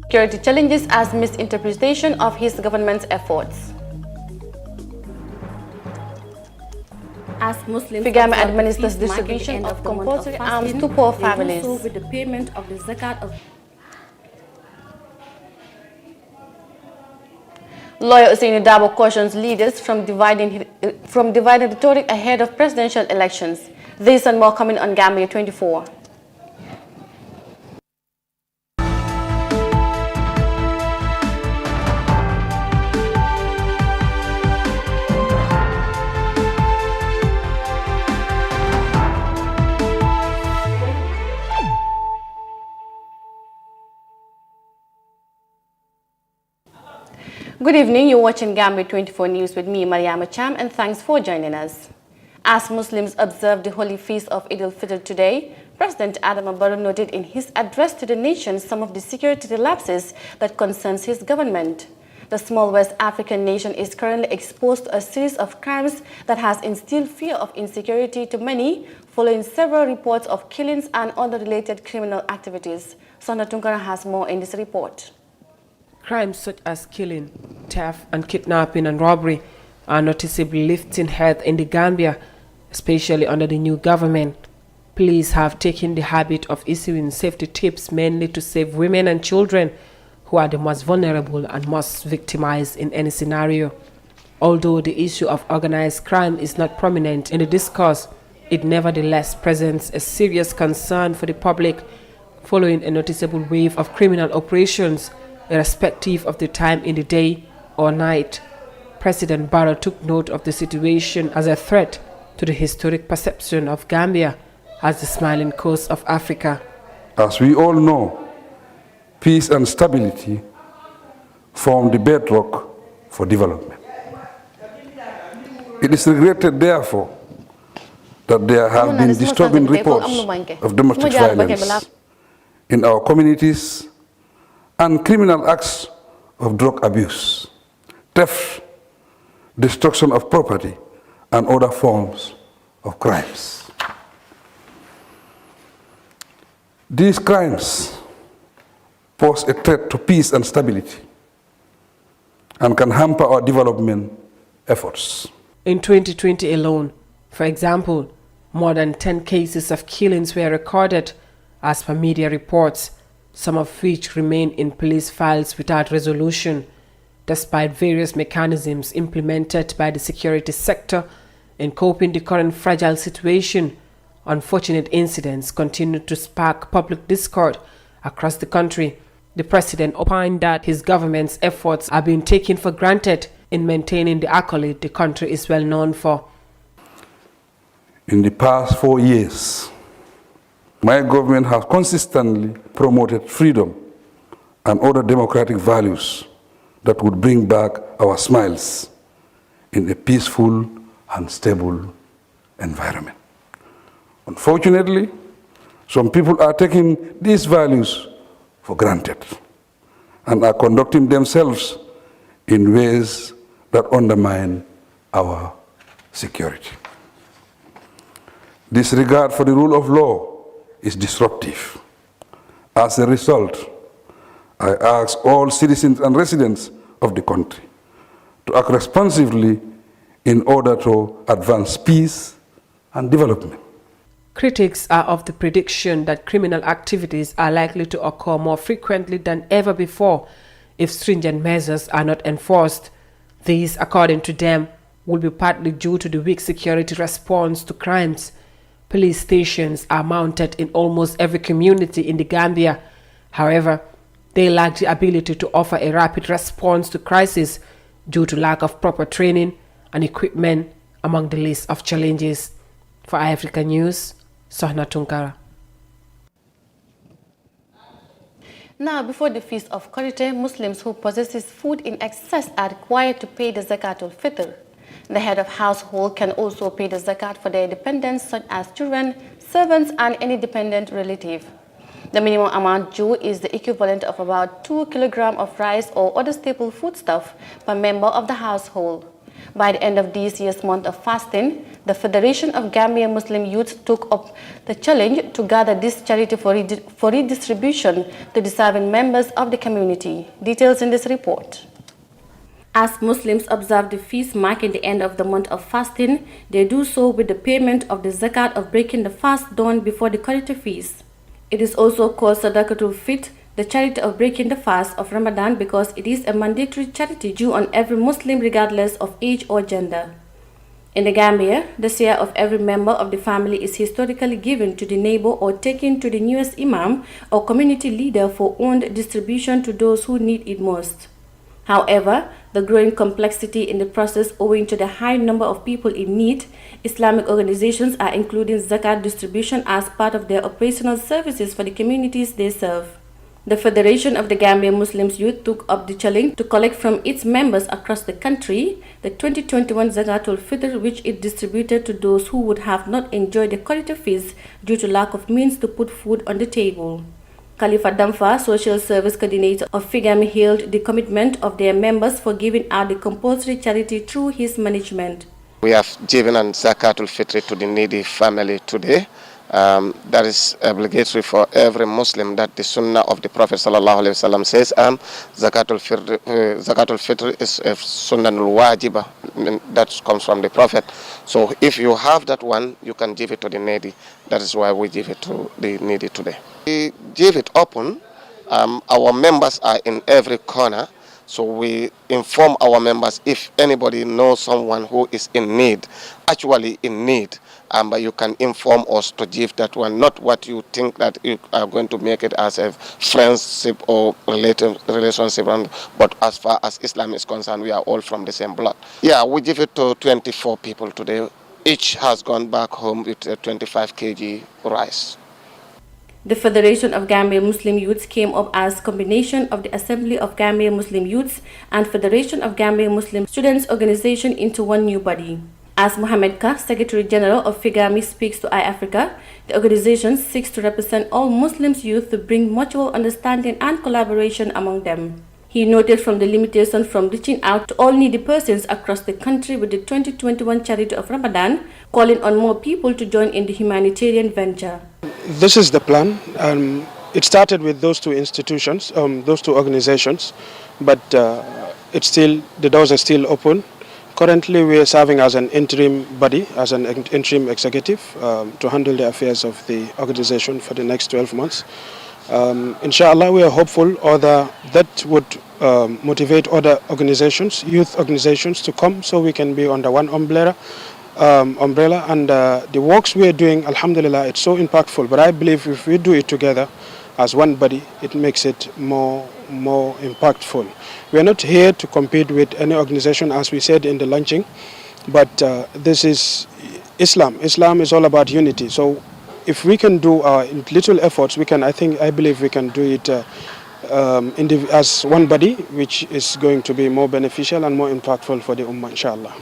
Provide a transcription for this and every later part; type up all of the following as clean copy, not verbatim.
Security challenges as misinterpretation of his government's efforts. As Muslims, GAMBIA administers distribution of compulsory arms to poor families. They do so with the payment of the zakat of. Lawyer Usaini Dabo cautions leaders from dividing rhetoric ahead of presidential elections. This and more coming on GAMBIA 24. Good evening, you're watching GAMBIA 24 News with me, Mariama Cham, and thanks for joining us. As Muslims observe the holy feast of Eid al-Fitr today, President Adama Barrow noted in his address to the nation some of the security lapses that concerns his government. The small West African nation is currently exposed to a series of crimes that has instilled fear of insecurity to many, following several reports of killings and other related criminal activities. Sonda Tunkara has more in this report. Crimes such as killing, theft, and kidnapping and robbery are noticeably lifting head in the Gambia, especially under the new government. Police have taken the habit of issuing safety tips mainly to save women and children who are the most vulnerable and most victimized in any scenario. Although the issue of organized crime is not prominent in the discourse, it nevertheless presents a serious concern for the public following a noticeable wave of criminal operations irrespective of the time in the day or night. President Barrow took note of the situation as a threat to the historic perception of Gambia as the smiling coast of Africa. As we all know, peace and stability form the bedrock for development. It is regretted, therefore, that there have been disturbing reports of domestic violence in our communities and criminal acts of drug abuse, theft, destruction of property, and other forms of crimes. These crimes pose a threat to peace and stability and can hamper our development efforts. In 2020 alone, for example, more than 10 cases of killings were recorded as per media reports, some of which remain in police files without resolution, despite various mechanisms implemented by the security sector in coping the current fragile situation. Unfortunate incidents continue to spark public discord across the country. The president opined that his government's efforts are being taken for granted in maintaining the accolade the country is well known for. In the past 4 years, my government has consistently promoted freedom and other democratic values that would bring back our smiles in a peaceful and stable environment. Unfortunately, some people are taking these values for granted and are conducting themselves in ways that undermine our security. Disregard for the rule of law is disruptive. As a result, I ask all citizens and residents of the country to act responsively in order to advance peace and development. Critics are of the prediction that criminal activities are likely to occur more frequently than ever before if stringent measures are not enforced. These, according to them, will be partly due to the weak security response to crimes. Police stations are mounted in almost every community in the Gambia. However, they lack the ability to offer a rapid response to crisis due to lack of proper training and equipment, among the list of challenges. For Africa News, Sohna Tunkara. Now, before the Feast of Korite, Muslims who possess food in excess are required to pay the Zakat al-Fitr. The head of household can also pay the zakat for their dependents such as children, servants, and any dependent relative. The minimum amount due is the equivalent of about 2 kilograms of rice or other staple foodstuff per member of the household. By the end of this year's month of fasting, the Federation of Gambia Muslim Youth took up the challenge to gather this charity for redistribution to deserving members of the community. Details in this report. As Muslims observe the feast marking the end of the month of fasting, they do so with the payment of the zakat of breaking the fast done before the Qur'an feast. It is also called Sadaqatul Fitr, the charity of breaking the fast of Ramadan, because it is a mandatory charity due on every Muslim regardless of age or gender. In the Gambia, the share of every member of the family is historically given to the neighbor or taken to the newest imam or community leader for owned distribution to those who need it most. However, the growing complexity in the process owing to the high number of people in need, Islamic organizations are including zakat distribution as part of their operational services for the communities they serve. The Federation of the Gambia Muslim Youth took up the challenge to collect from its members across the country the 2021 Zakatul Fitr, which it distributed to those who would have not enjoyed the Qur'an feast due to lack of means to put food on the table. Khalifa Damfa, Social Service Coordinator of FIGAMI, hailed the commitment of their members for giving out the compulsory charity through his management. We have given an Zakatul Fitr to the needy family today. That is obligatory for every Muslim, that the Sunnah of the Prophet ﷺ says, Zakatul Fitr is a Sunnah al-Wajiba, that comes from the Prophet. So if you have that one, you can give it to the needy. That is why we give it to the needy today. We give it open. Our members are in every corner. So we inform our members if anybody knows someone who is in need, actually in need, but you can inform us to give that one, not what you think that you are going to make it as a friendship or relationship, but as far as Islam is concerned, we are all from the same blood. Yeah, we give it to 24 people today. Each has gone back home with a 25 kg rice. The Federation of Gambia Muslim Youths came up as a combination of the Assembly of Gambia Muslim Youths and Federation of Gambia Muslim Students Organization into one new body. As Mohamed Ka, Secretary General of FIGAMI, speaks to iAfrica, the organization seeks to represent all Muslim youth to bring mutual understanding and collaboration among them. He noted from the limitation from reaching out to all needy persons across the country with the 2021 Charity of Ramadan, calling on more people to join in the humanitarian venture. This is the plan. It started with those two institutions, those two organizations, but the doors are still open. Currently, we are serving as an interim body, as an interim executive to handle the affairs of the organization for the next 12 months. Inshallah, we are hopeful that would motivate other organizations, youth organizations, to come so we can be under one umbrella. And the works we are doing, alhamdulillah, it's so impactful. But I believe if we do it together as one body, it makes it more impactful. We are not here to compete with any organization, as we said in the launching, but this is Islam. Islam is all about unity. So if we can do our little efforts, I believe we can do it as one body, which is going to be more beneficial and more impactful for the Ummah, inshallah.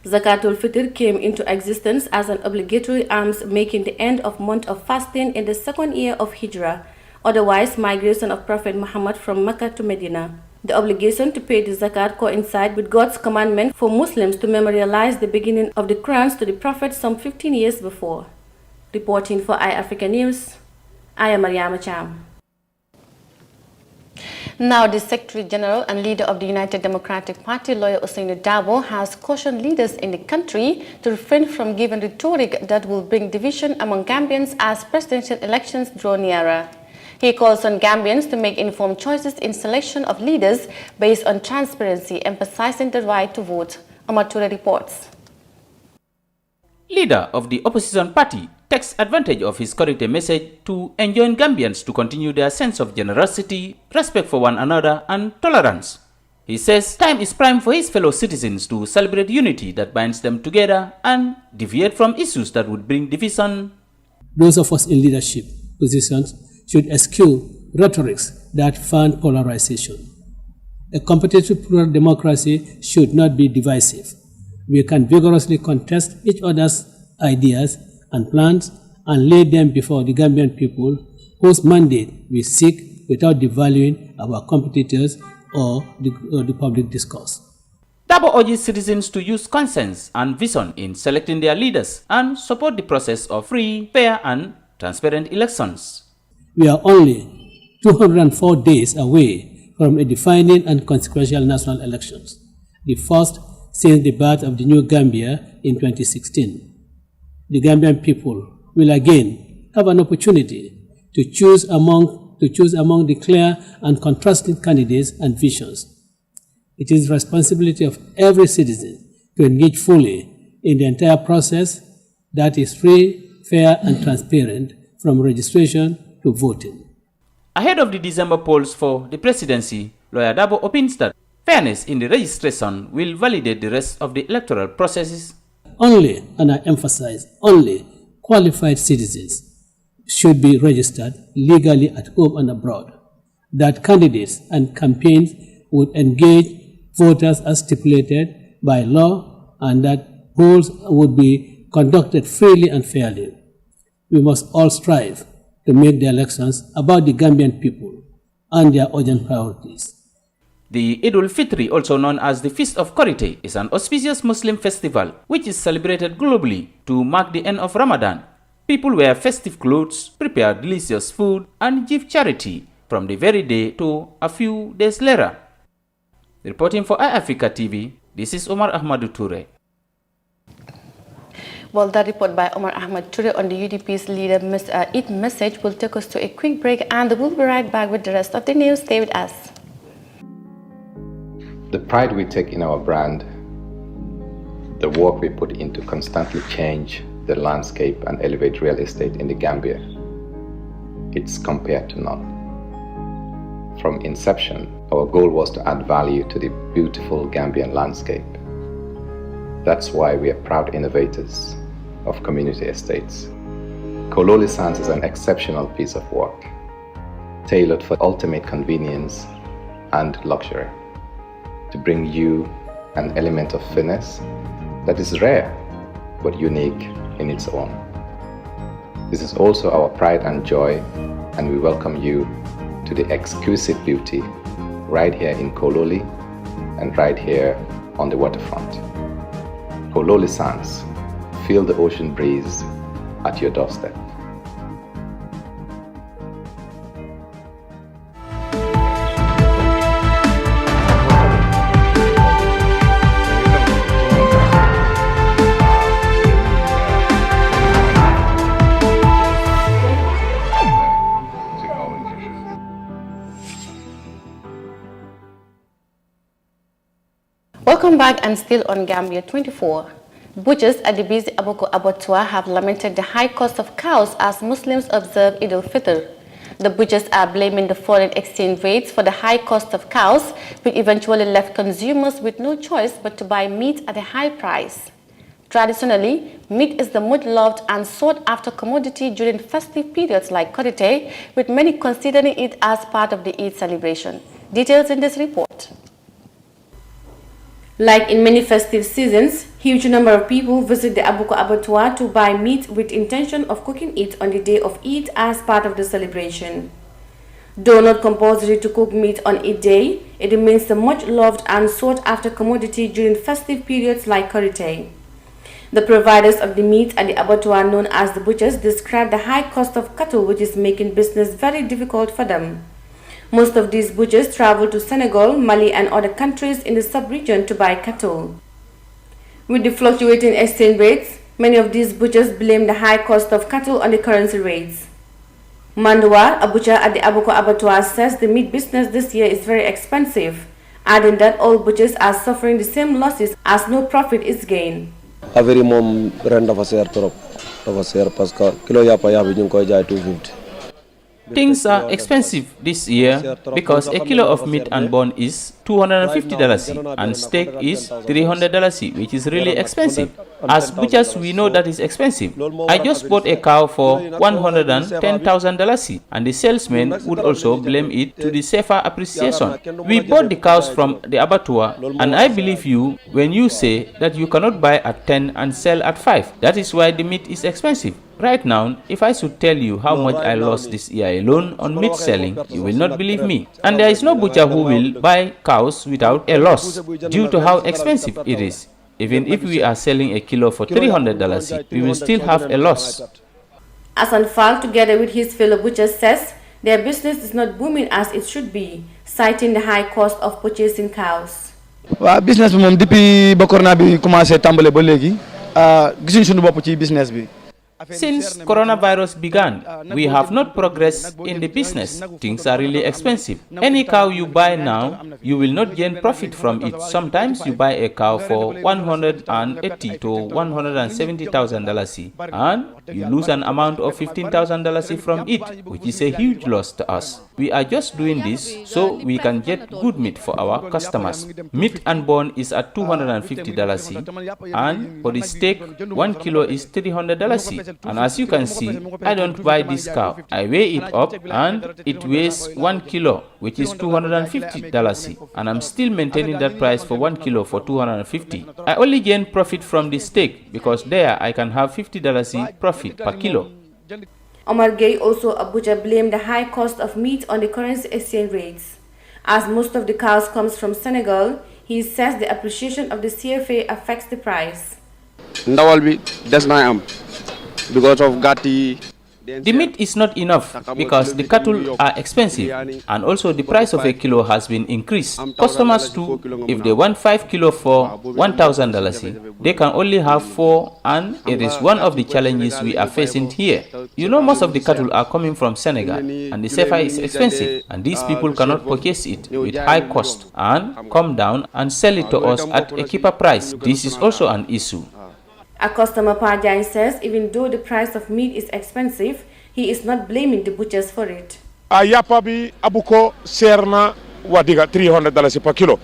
Zakatul Fitr came into existence as an obligatory alms, making the end of month of fasting in the second year of Hijrah, otherwise migration of Prophet Muhammad from Mecca to Medina. The obligation to pay the zakat coincides with God's commandment for Muslims to memorialize the beginning of the Qur'an to the Prophet some 15 years before. Reporting for iAfrica News, I am Mariama Cham. Now, the Secretary General and leader of the United Democratic Party, lawyer Ousainou Darboe, has cautioned leaders in the country to refrain from giving rhetoric that will bring division among Gambians as presidential elections draw nearer. He calls on Gambians to make informed choices in selection of leaders based on transparency, emphasizing the right to vote. Omar Toure reports. Leader of the opposition party takes advantage of his corrected message to enjoin Gambians to continue their sense of generosity, respect for one another, and tolerance. He says time is prime for his fellow citizens to celebrate unity that binds them together and deviate from issues that would bring division. Those of us in leadership positions should eschew rhetorics that fund polarization. A competitive plural democracy should not be divisive. We can vigorously contest each other's ideas and plans and lay them before the Gambian people, whose mandate we seek without devaluing our competitors or the public discourse. Dabo urges citizens to use conscience and vision in selecting their leaders and support the process of free, fair and transparent elections. We are only 204 days away from a defining and consequential national elections, the first since the birth of the new Gambia in 2016. The Gambian people will again have an opportunity to choose among the clear and contrasting candidates and visions. It is the responsibility of every citizen to engage fully in the entire process that is free, fair, and transparent from registration to voting. Ahead of the December polls for the presidency, Lawyer Dabo opines that fairness in the registration will validate the rest of the electoral processes. Only, and I emphasize, only qualified citizens should be registered legally at home and abroad. That candidates and campaigns would engage voters as stipulated by law, and that polls would be conducted freely and fairly. We must all strive to make the elections about the Gambian people and their urgent priorities. The Eid al-Fitr, also known as the Feast of Korite, is an auspicious Muslim festival which is celebrated globally to mark the end of Ramadan. People wear festive clothes, prepare delicious food, and give charity from the very day to a few days later. Reporting for iAfrica TV, this is Omar Ahmadu Toure. Well, that report by Omar Ahmad Toure on the UDP's leader Eid message will take us to a quick break, and we'll be right back with the rest of the news. Stay with us. The pride we take in our brand, the work we put into constantly change the landscape and elevate real estate in the Gambia, it's compared to none. From inception, our goal was to add value to the beautiful Gambian landscape. That's why we are proud innovators of community estates. Kololi Sands is an exceptional piece of work, tailored for ultimate convenience and luxury, to bring you an element of finesse that is rare but unique in its own. This is also our pride and joy, and we welcome you to the exquisite beauty right here in Kololi and right here on the waterfront. Kololi Sands, feel the ocean breeze at your doorstep. Welcome back, and still on Gambia 24. Butchers at the busy Aboko Abattoir have lamented the high cost of cows as Muslims observe Eid al-Fitr. The butchers are blaming the foreign exchange rates for the high cost of cows, which eventually left consumers with no choice but to buy meat at a high price. Traditionally, meat is the most loved and sought after commodity during festive periods like Korite, with many considering it as part of the Eid celebration. Details in this report. Like in many festive seasons, huge number of people visit the Aboko Abattoir to buy meat with intention of cooking it on the day of Eid as part of the celebration. Though not compulsory to cook meat on Eid day, it remains the much loved and sought after commodity during festive periods like Korite. The providers of the meat at the abattoir, known as the butchers, describe the high cost of cattle, which is making business very difficult for them. Most of these butchers travel to Senegal, Mali and other countries in the sub-region to buy cattle. With the fluctuating exchange rates, many of these butchers blame the high cost of cattle on the currency rates. Mandwa, a butcher at the Aboko Abattoir, says the meat business this year is very expensive, adding that all butchers are suffering the same losses as no profit is gained. Affaire mom ren dafa seer trop dafa seer parce que kilo yàpp bi ñu ngi koy jaay 250. Things are expensive this year because a kilo of meat and bone is $250 and steak is $300, which is really expensive. As butchers, we know that is expensive. I just bought a cow for $110,000 and the salesman would also blame it to the safer appreciation. We bought the cows from the abattoir, and I believe you when you say that you cannot buy at 10 and sell at 5. That is why the meat is expensive. Right now, if I should tell you how much I lost this year alone on meat selling, you will not believe me. And there is no butcher who will buy cows without a loss due to how expensive it is. Even if we are selling a kilo for $300, we will still have a loss. Asan Fall, together with his fellow butchers, says their business is not booming as it should be, citing the high cost of purchasing cows. Business bi moom depuis ba corona bi commencé tàmbale ba léegi gisuñ suñu bopp ci business bi. Since coronavirus began, we have not progressed in the business. Things are really expensive. Any cow you buy now, you will not gain profit from it. Sometimes you buy a cow for $180,000 to $170,000 and you lose an amount of $15,000 from it, which is a huge loss to us. We are just doing this so we can get good meat for our customers. Meat and bone is at $250 and for the steak, 1 kilo is $300. And as you can see, I don't buy this cow. I weigh it up and it weighs 1 kilo, which is $250. And I'm still maintaining that price for 1 kilo for $250. I only gain profit from the steak because there I can have $50 profit per kilo. Omar Gay, also a butcher, blamed the high cost of meat on the currency exchange rates. As most of the cows comes from Senegal, he says the appreciation of the CFA affects the price. Ndawal bi des na am because of gatti. The meat is not enough because the cattle are expensive and also the price of a kilo has been increased. Customers too, if they want 5 kilo for $1,000, they can only have 4 and it is one of the challenges we are facing here. You know, most of the cattle are coming from Senegal and the CFA is expensive and these people cannot purchase it with high cost and come down and sell it to us at a cheaper price. This is also an issue. A customer, Parjai, says even though the price of meat is expensive, he is not blaming the butchers for it. Yapa bi abuko serna wadiga $300 per kilo.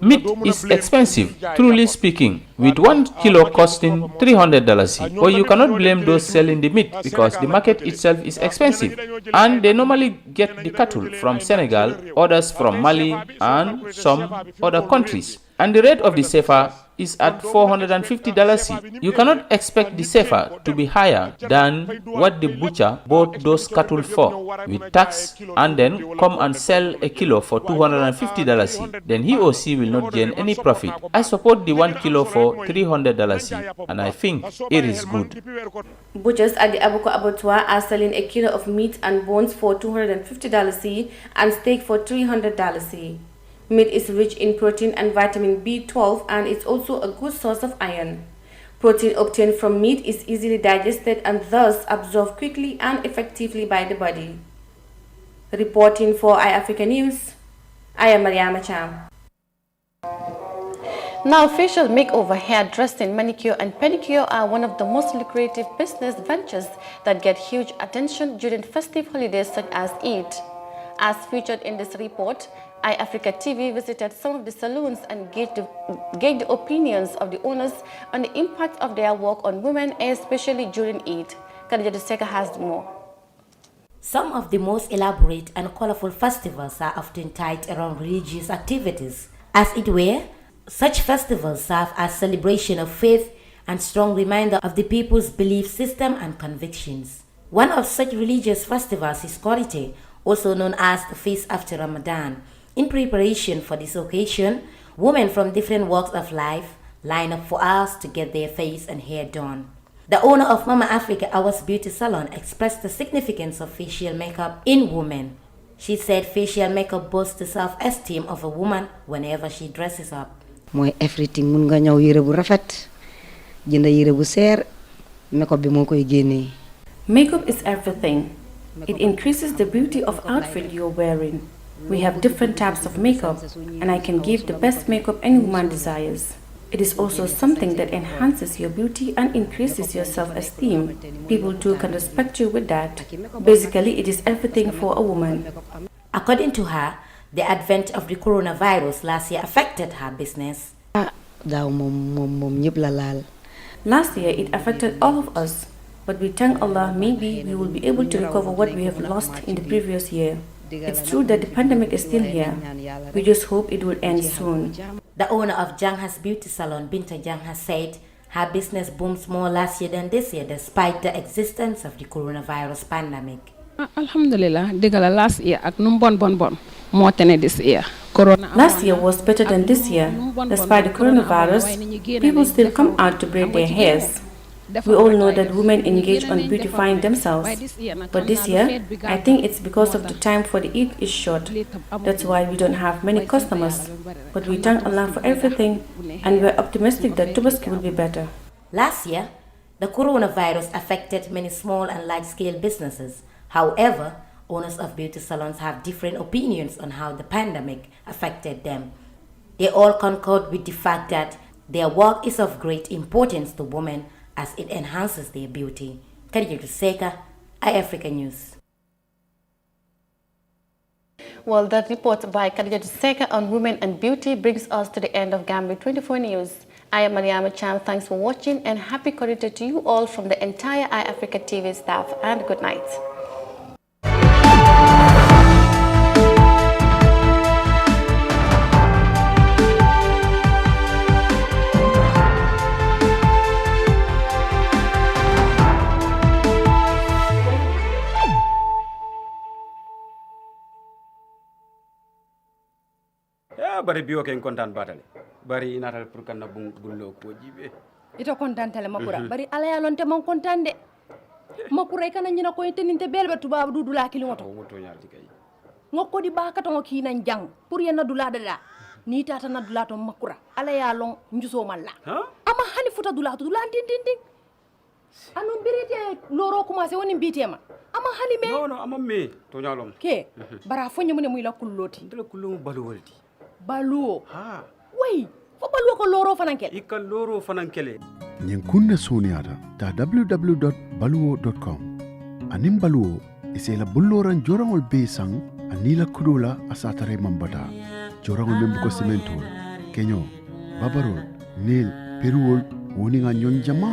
Meat is expensive, truly speaking, with 1 kilo costing $300. But you cannot blame those selling the meat because the market itself is expensive. And they normally get the cattle from Senegal, others from Mali, and some other countries. And the rate of the CFA is at $450. You cannot expect the CFA to be higher than what the butcher bought those cattle for with tax and then come and sell a kilo for $250. Then he or she will not gain any profit. I support the 1 kilo for $300 and I think it is good. Butchers at the Abuko Abattoir are selling a kilo of meat and bones for $250 and steak for $300. Meat is rich in protein and vitamin B12 and it's also a good source of iron. Protein obtained from meat is easily digested and thus absorbed quickly and effectively by the body. Reporting for iAfrica News, I am Mariama Cham. Now, facial makeover, hairdressing, manicure and pedicure are one of the most lucrative business ventures that get huge attention during festive holidays such as Eid. As featured in this report, iAfrica TV visited some of the salons and gauged the opinions of the owners on the impact of their work on women, especially during Eid. Khadija Duseka has more. Some of the most elaborate and colorful festivals are often tied around religious activities. As it were, such festivals serve as celebration of faith and strong reminder of the people's belief system and convictions. One of such religious festivals is Korite, also known as the Feast After Ramadan. In preparation for this occasion, women from different walks of life line up for hours to get their face and hair done. The owner of Mama Africa Hours Beauty Salon expressed the significance of facial makeup in women. She said facial makeup boosts the self-esteem of a woman whenever she dresses up. Moy everything mun nga ñaw yére bu rafet jënd yére bu seer makeup bi mo koy génné. Makeup is everything. It increases the beauty of outfit you're wearing. We have different types of makeup and I can give the best makeup any woman desires. It is also something that enhances your beauty and increases your self-esteem. People too can respect you with that. Basically, it is everything for a woman. According to her, the advent of the coronavirus last year affected her business. Last year, it affected all of us, but we thank Allah maybe we will be able to recover what we have lost in the previous year. It's true that the pandemic is still here. We just hope it will end soon. The owner of Jangha's beauty salon, Binta Jangha, said Her business booms more last year than this year, despite the existence of the coronavirus pandemic. Alhamdulillah, digala last year ak num bon more than this year. Last year was better than this year. Despite the coronavirus, people still come out to braid their hairs. We all know that women engage on beautifying themselves. But this year, I think it's because of the time for the Eid is short. That's why we don't have many customers. But we thank Allah for everything, and we're optimistic that Tubaski will be better. Last year, the coronavirus affected many small and large-scale businesses. However, owners of beauty salons have different opinions on how the pandemic affected them. They all concord with the fact that their work is of great importance to women as it enhances their beauty. Khadija Seka, iAfrica News. Well, that report by Khadija Seka on women and beauty brings us to the end of Gambia 24 News. I am Mariama Cham. Thanks for watching and happy Korite to you all from the entire iAfrica TV staff, and good night. bari biwo ken kontan batale bari inatal pour kan na bullo ko jibe ito kontan tele makura bari ala ya lonte mon kontan de makura kana nyina ko teninte belbe tuba du dula kili moto moto nyarti kay ngokko di baka to ngoki nan jang pour yena dula dada ni tata na dula to makura ala ya lon njuso malla ama hani futa dula to dula din anu birite loro commencé woni bitema ama hani me no ama me to nyalom ke bara fonye mun muy la kulloti ndela kullu balu waldi baluo ha way fo baluo ko loro fanankele ikka loro fanankele nyen kunna soniyata ta www.baluo.com anim baluo isela bulloran jorangol be sang anila kudula asatare mambata jorangol membu ko sementol kenyo babarol nil peruol woni nga nyon jama